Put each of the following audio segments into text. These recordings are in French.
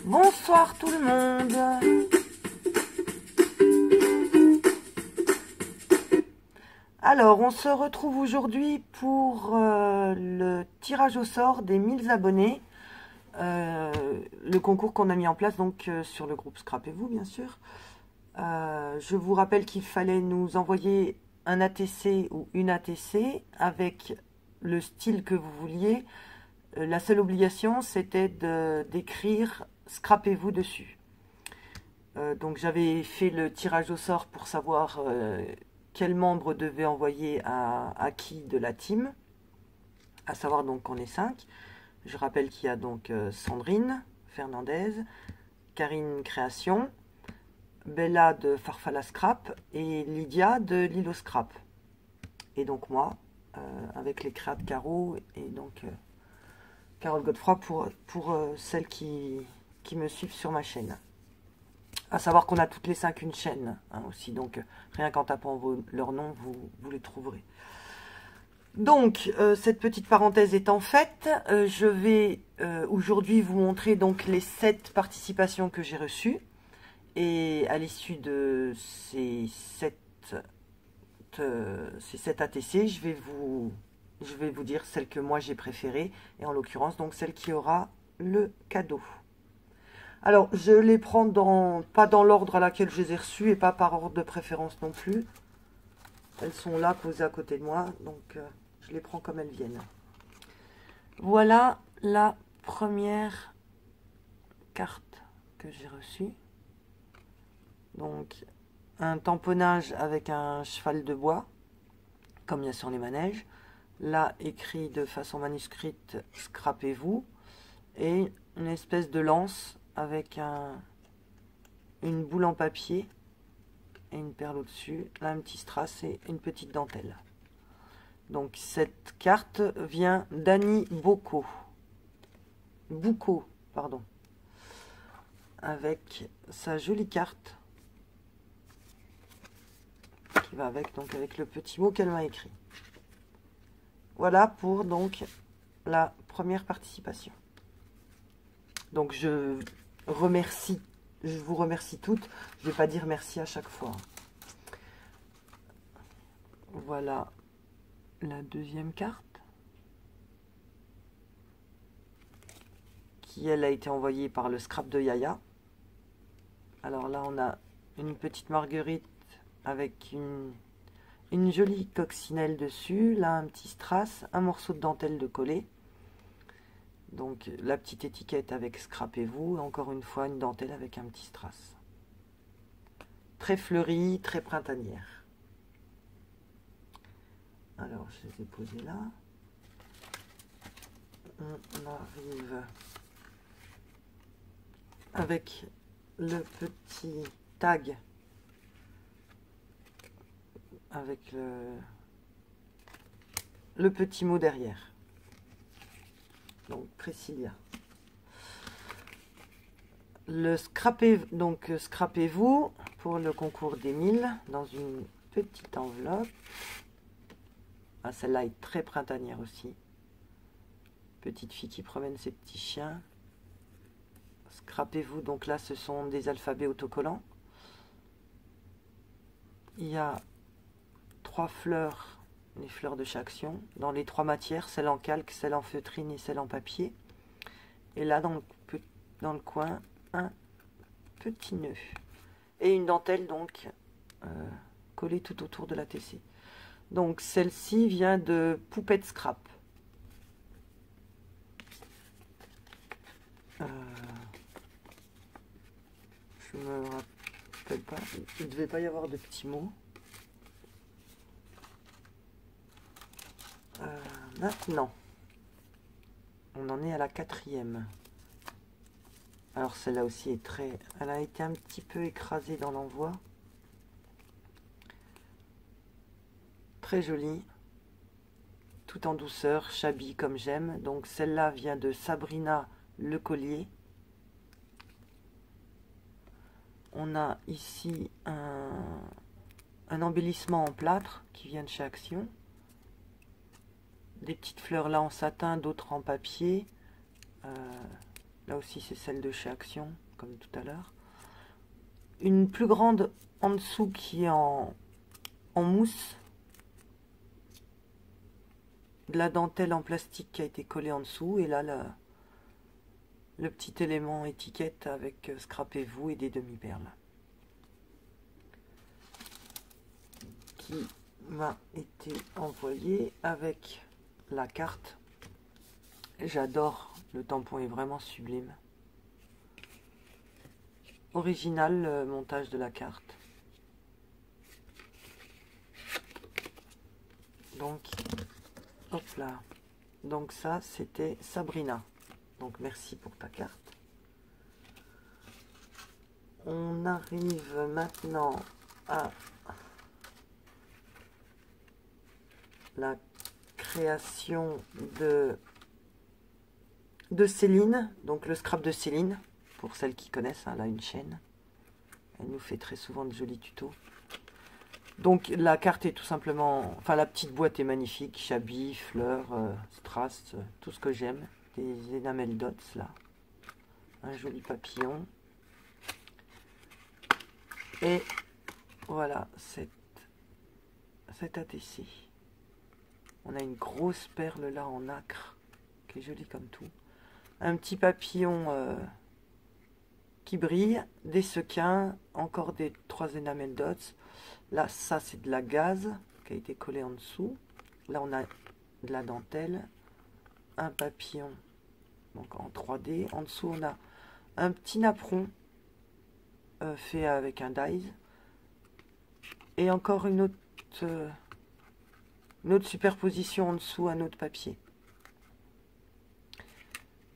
Bonsoir tout le monde. Alors, on se retrouve aujourd'hui pour le tirage au sort des 1000 abonnés. Le concours qu'on a mis en place donc sur le groupe Scrapez-vous, bien sûr. Je vous rappelle qu'il fallait nous envoyer un ATC ou une ATC avec le style que vous vouliez. La seule obligation, c'était d'écrire Scrapez-vous dessus. Donc j'avais fait le tirage au sort pour savoir quel membre devait envoyer à qui de la team. À savoir donc qu'on est 5. Je rappelle qu'il y a donc Sandrine Fernandez, Karine Création, Bella de Farfalla Scrap et Lydia de Lilo Scrap. Et donc moi, avec les créas de Caro et donc Carole Godefroy pour celles qui me suivent sur ma chaîne. À savoir qu'on a toutes les 5 une chaîne aussi, donc rien qu'en tapant leur nom, vous les trouverez. Donc, cette petite parenthèse étant faite, je vais aujourd'hui vous montrer donc les 7 participations que j'ai reçues. Et à l'issue de ces 7 ATC, je vais vous dire celle que moi j'ai préférée, et en l'occurrence donc celle qui aura le cadeau. Alors, je les prends pas dans l'ordre à laquelle je les ai reçues et pas par ordre de préférence non plus. Elles sont là, posées à côté de moi, donc je les prends comme elles viennent. Voilà la première carte que j'ai reçue. Donc, un tamponnage avec un cheval de bois, comme il y a sur les manèges. Là, écrit de façon manuscrite, Scrapez-vous. Et une espèce de lance avec une boule en papier et une perle au-dessus. Là, un petit strass et une petite dentelle. Donc, cette carte vient d'Annie Boucaud, pardon. Avec sa jolie carte qui va avec, donc avec le petit mot qu'elle m'a écrit. Voilà pour donc la première participation. Donc je vous remercie toutes. Je ne vais pas dire merci à chaque fois. Voilà la deuxième carte. Qui elle a été envoyée par le scrap de Yaya. Alors là on a une petite marguerite avec une jolie coccinelle dessus. Là un petit strass, un morceau de dentelle de coller. Donc la petite étiquette avec Scrapez-vous, encore une fois une dentelle avec un petit strass. Très fleurie, très printanière. Alors je les ai posées là. On arrive avec le petit tag avec le petit mot derrière. Donc Priscilla. Le Scrapez-vous pour le concours des 1000 dans une petite enveloppe. Ah, celle-là est très printanière aussi. Petite fille qui promène ses petits chiens. Scrapez-vous, donc là ce sont des alphabets autocollants. Il y a 3 fleurs, les fleurs de Chaction, dans les 3 matières, celle en calque, celle en feutrine et celle en papier. Et là, dans le coin, un petit nœud. Et une dentelle, donc, collée tout autour de la TC. Donc, celle-ci vient de Poupette Scrap. Je me rappelle pas, il ne devait pas y avoir de petits mots. Maintenant, on en est à la 4e. Alors celle-là aussi est très... Elle a été un petit peu écrasée dans l'envoi. Très jolie. Tout en douceur, shabby comme j'aime. Donc celle-là vient de Sabrina Le Collier. On a ici un embellissement en plâtre qui vient de chez Action. Des petites fleurs là en satin, d'autres en papier. Là aussi, c'est celle de chez Action, comme tout à l'heure. Une plus grande en dessous qui est en mousse. De la dentelle en plastique qui a été collée en dessous. Et là, le petit élément étiquette avec scrapez-vous et des demi-perles. Qui m'a été envoyé avec la carte. J'adore, le tampon est vraiment sublime. Original, le montage de la carte. Donc, hop là. Donc ça, c'était Sabrina. Donc merci pour ta carte. On arrive maintenant à la création de Céline. Donc le scrap de Céline, pour celles qui connaissent, hein, elle a une chaîne. Elle nous fait très souvent de jolis tutos. Donc la carte est tout simplement, enfin la petite boîte est magnifique, chablis, fleurs, strass, tout ce que j'aime. Des enamel dots là, un joli papillon. Et voilà cet ATC. On a une grosse perle là en nacre, qui est jolie comme tout. Un petit papillon qui brille, des sequins, encore des 3 enamel dots. Là, ça, c'est de la gaze qui a été collée en dessous. Là, on a de la dentelle. Un papillon, donc en 3D. En dessous, on a un petit napperon fait avec un dies. Et encore une autre superposition en dessous, un autre papier.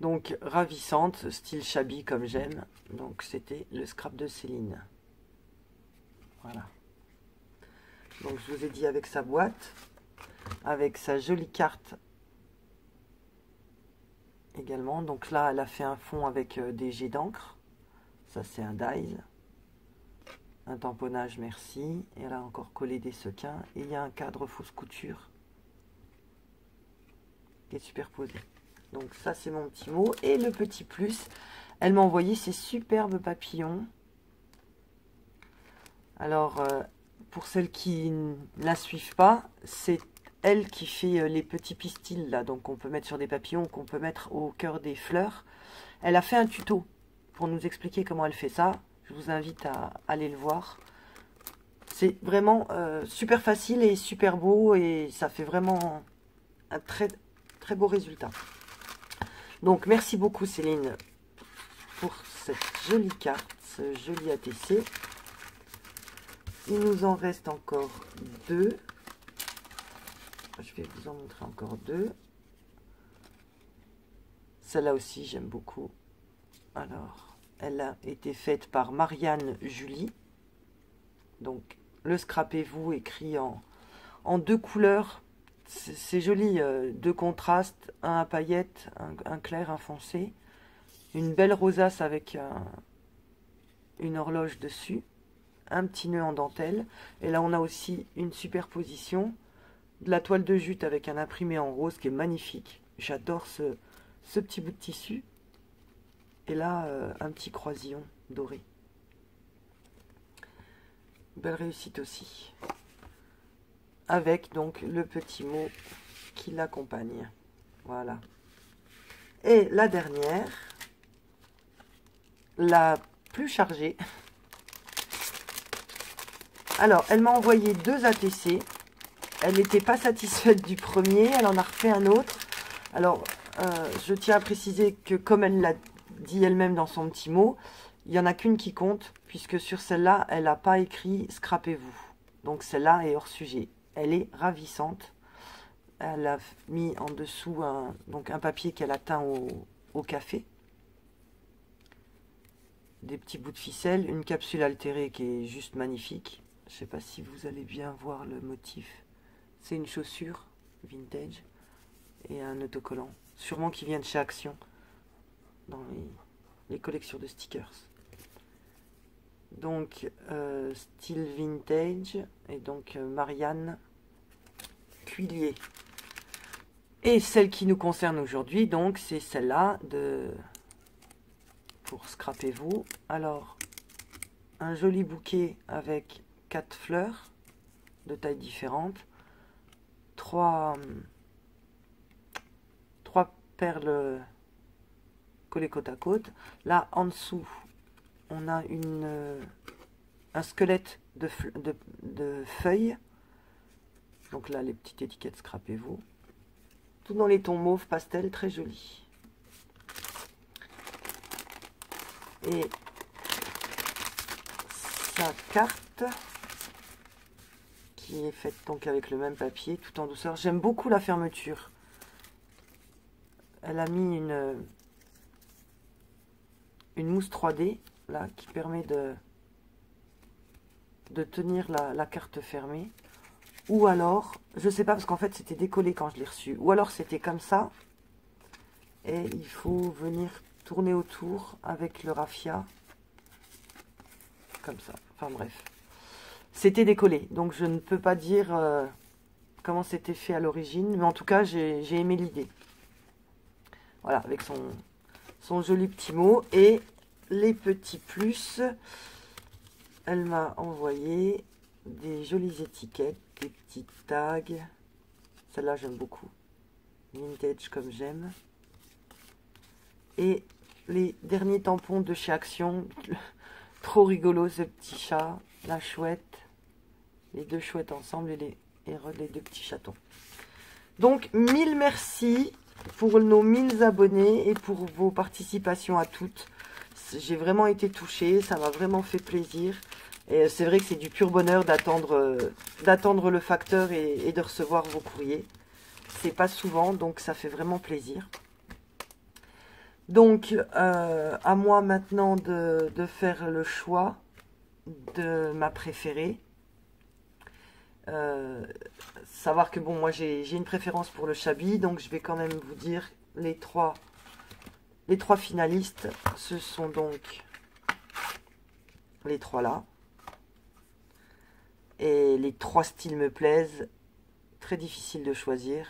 Donc, ravissante, style shabby comme j'aime. Donc, c'était le scrap de Céline. Voilà. Donc je vous ai dit avec sa boîte, avec sa jolie carte également. Donc là, elle a fait un fond avec des jets d'encre. Ça, c'est un dies. Un tamponnage, merci. Et elle a encore collé des sequins. Et il y a un cadre fausse couture qui est superposé. Donc ça, c'est mon petit mot. Et le petit plus, elle m'a envoyé ces superbes papillons. Alors... pour celles qui ne la suivent pas, c'est elle qui fait les petits pistils là, donc on peut mettre sur des papillons, qu'on peut mettre au cœur des fleurs. Elle a fait un tuto pour nous expliquer comment elle fait ça. Je vous invite à aller le voir. C'est vraiment super facile et super beau et ça fait vraiment un très beau résultat. Donc merci beaucoup Céline pour cette jolie carte, ce joli ATC. Il nous en reste encore 2. Je vais vous en montrer encore 2. Celle-là aussi, j'aime beaucoup. Alors, elle a été faite par Marianne Julie. Donc, le scrapez-vous écrit en 2 couleurs. C'est joli, 2 contrastes, un à paillettes, un clair, un foncé. Une belle rosace avec une horloge dessus. Un petit nœud en dentelle. Et là, on a aussi une superposition de la toile de jute avec un imprimé en rose qui est magnifique. J'adore ce petit bout de tissu. Et là, un petit croisillon doré. Belle réussite aussi. Avec donc le petit mot qui l'accompagne. Voilà. Et la dernière, la plus chargée. Alors, elle m'a envoyé 2 ATC. Elle n'était pas satisfaite du premier. Elle en a refait un autre. Alors, je tiens à préciser que comme elle l'a dit elle-même dans son petit mot, il n'y en a qu'une qui compte, puisque sur celle-là, elle n'a pas écrit « scrapez-vous ». Donc, celle-là est hors sujet. Elle est ravissante. Elle a mis en dessous un papier qu'elle a teint au café. Des petits bouts de ficelle. Une capsule altérée qui est juste magnifique. Je ne sais pas si vous allez bien voir le motif. C'est une chaussure vintage et un autocollant. Sûrement qui vient de chez Action dans les collections de stickers. Donc, style vintage. Et donc, Marianne Cuillier. Et celle qui nous concerne aujourd'hui, donc, c'est celle-là de pour Scrapez-vous. Alors, un joli bouquet avec 4 fleurs de tailles différentes, 3 perles collées côte à côte. Là, en dessous, on a un squelette de feuilles. Donc là, les petites étiquettes Scrapez-vous. Tout dans les tons mauve pastel, très joli. Et sa carte qui est faite donc avec le même papier, tout en douceur. J'aime beaucoup la fermeture. Elle a mis une mousse 3D là qui permet de tenir la carte fermée. Ou alors, je sais pas parce qu'en fait c'était décollé quand je l'ai reçu. Ou alors c'était comme ça. Et il faut venir tourner autour avec le raffia. Comme ça. Enfin bref. C'était décollé. Donc je ne peux pas dire comment c'était fait à l'origine. Mais en tout cas, j'ai aimé l'idée. Voilà, avec son joli petit mot. Et les petits plus. Elle m'a envoyé des jolies étiquettes, des petits tags. Celle-là, j'aime beaucoup. Vintage comme j'aime. Et les derniers tampons de chez Action. Trop rigolo ce petit chat. La chouette. Les deux chouettes ensemble et les deux petits chatons. Donc, 1000 merci pour nos 1000 abonnés et pour vos participations à toutes. J'ai vraiment été touchée. Ça m'a vraiment fait plaisir. Et c'est vrai que c'est du pur bonheur d'attendre le facteur et de recevoir vos courriers. C'est pas souvent, donc ça fait vraiment plaisir. Donc, à moi maintenant de faire le choix de ma préférée. Savoir que bon, moi j'ai une préférence pour le Chabi, donc je vais quand même vous dire les trois finalistes. Ce sont donc les trois là. Et les trois styles me plaisent. Très difficile de choisir.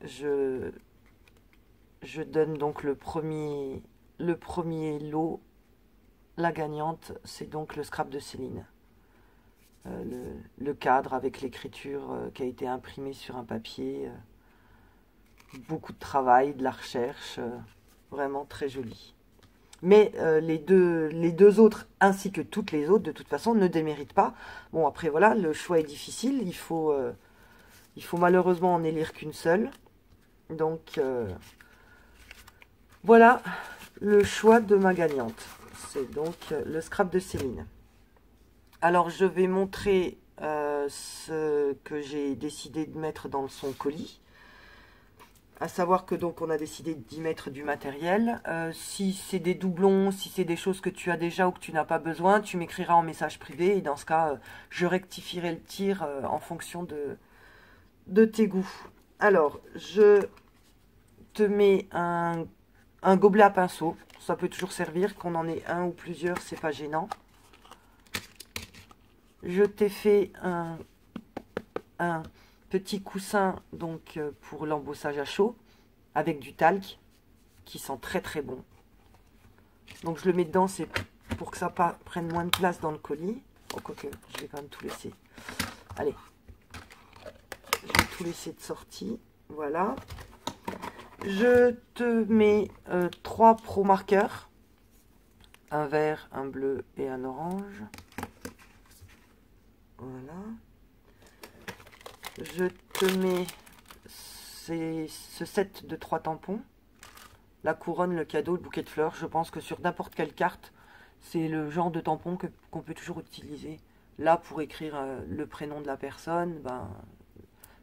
Je donne donc le premier lot. La gagnante, c'est donc le scrap de Céline. Le cadre avec l'écriture qui a été imprimée sur un papier. Beaucoup de travail, de la recherche. Vraiment très joli. Mais les deux autres, ainsi que toutes les autres, de toute façon, ne déméritent pas. Bon, après, voilà, le choix est difficile. Il faut malheureusement en élire qu'une seule. Donc, voilà le choix de ma gagnante. C'est donc le scrap de Céline. Alors, je vais montrer ce que j'ai décidé de mettre dans son colis. À savoir que donc on a décidé d'y mettre du matériel. Si c'est des doublons, si c'est des choses que tu as déjà ou que tu n'as pas besoin, tu m'écriras en message privé. Et dans ce cas, je rectifierai le tir en fonction de tes goûts. Alors, je te mets un gobelet à pinceau. Ça peut toujours servir, qu'on en ait un ou plusieurs, c'est pas gênant. Je t'ai fait un petit coussin donc pour l'embossage à chaud avec du talc qui sent très très bon. Donc je le mets dedans, c'est pour que ça prenne moins de place dans le colis. Oh, quoique, je vais quand même tout laisser. Allez, je vais tout laisser de sortie. Voilà. Je te mets 3 pro marqueurs. Un vert, un bleu et un orange. Voilà. Je te mets ce set de 3 tampons. La couronne, le cadeau, le bouquet de fleurs. Je pense que sur n'importe quelle carte, c'est le genre de tampon qu'on peut toujours utiliser. Là, pour écrire le prénom de la personne, ben,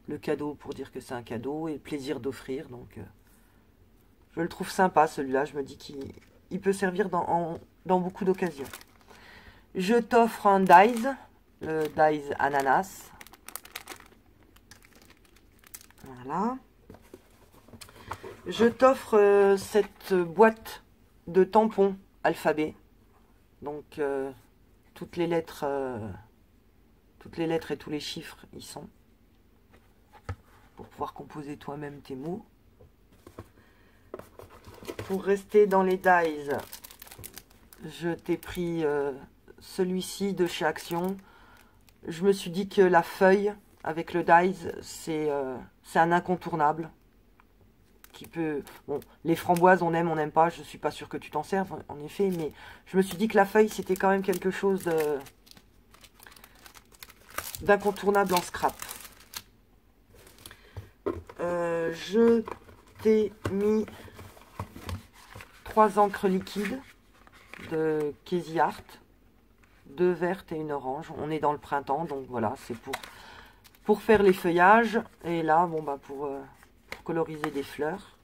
le cadeau pour dire que c'est un cadeau et le plaisir d'offrir. Donc, je le trouve sympa celui-là. Je me dis qu'il peut servir dans beaucoup d'occasions. Je t'offre un Dies, le Dies Ananas. Voilà. Je t'offre cette boîte de tampons alphabet. Donc toutes les lettres et tous les chiffres y sont. Pour pouvoir composer toi-même tes mots. pour rester dans les dies, je t'ai pris celui-ci de chez Action. Je me suis dit que la feuille avec le dies, c'est un incontournable. Qui peut... Bon, les framboises, on aime, on n'aime pas. Je suis pas sûre que tu t'en serves, en effet. Mais je me suis dit que la feuille, c'était quand même quelque chose d'incontournable en scrap. Je t'ai mis 3 encres liquides de Casey Art. 2 vertes et une orange. On est dans le printemps, donc voilà, c'est pour faire les feuillages. Et là, bon, bah, pour coloriser des fleurs.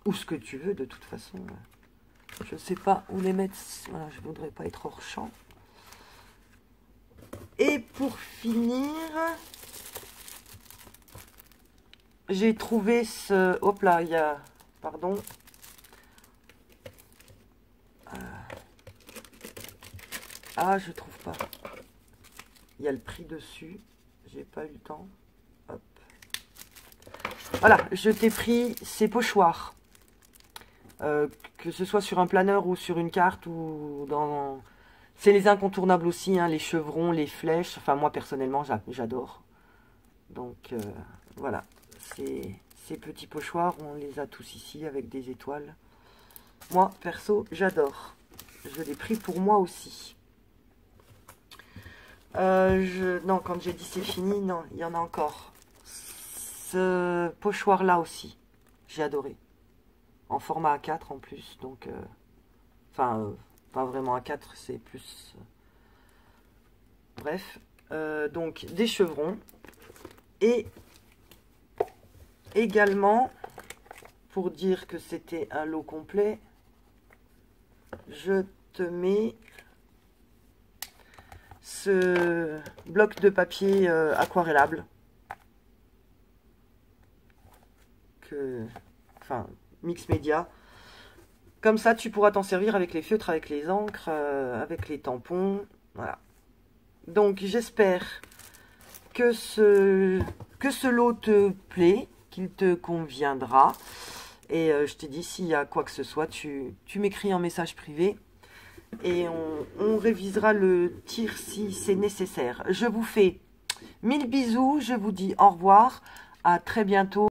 Ou ce que tu veux, de toute façon. Je sais pas où les mettre. Voilà, je voudrais pas être hors champ. Et pour finir, j'ai trouvé ce... Hop là, il y a... Pardon. Ah, je trouve pas. Il y a le prix dessus. J'ai pas eu le temps. Hop. Voilà, je t'ai pris ces pochoirs. Que ce soit sur un planeur ou sur une carte ou dans... C'est les incontournables aussi, hein, les chevrons, les flèches. Enfin, moi, personnellement, j'adore. Donc, voilà. Ces petits pochoirs, on les a tous ici avec des étoiles. Moi, perso, j'adore. Je l'ai pris pour moi aussi. Non, quand j'ai dit c'est fini, non, il y en a encore. Ce pochoir-là aussi, j'ai adoré. En format A4 en plus, donc... Enfin, pas vraiment A4, c'est plus... Bref. Donc, des chevrons. Et également, pour dire que c'était un lot complet, je te mets ce bloc de papier aquarellable. Enfin, mix média. Comme ça, tu pourras t'en servir avec les feutres, avec les encres, avec les tampons. Voilà. Donc, j'espère que ce lot te plaît, qu'il te conviendra. Et je te dis, s'il y a quoi que ce soit, tu m'écris en message privé. Et on révisera le tir si c'est nécessaire. Je vous fais 1000 bisous. Je vous dis au revoir. À très bientôt.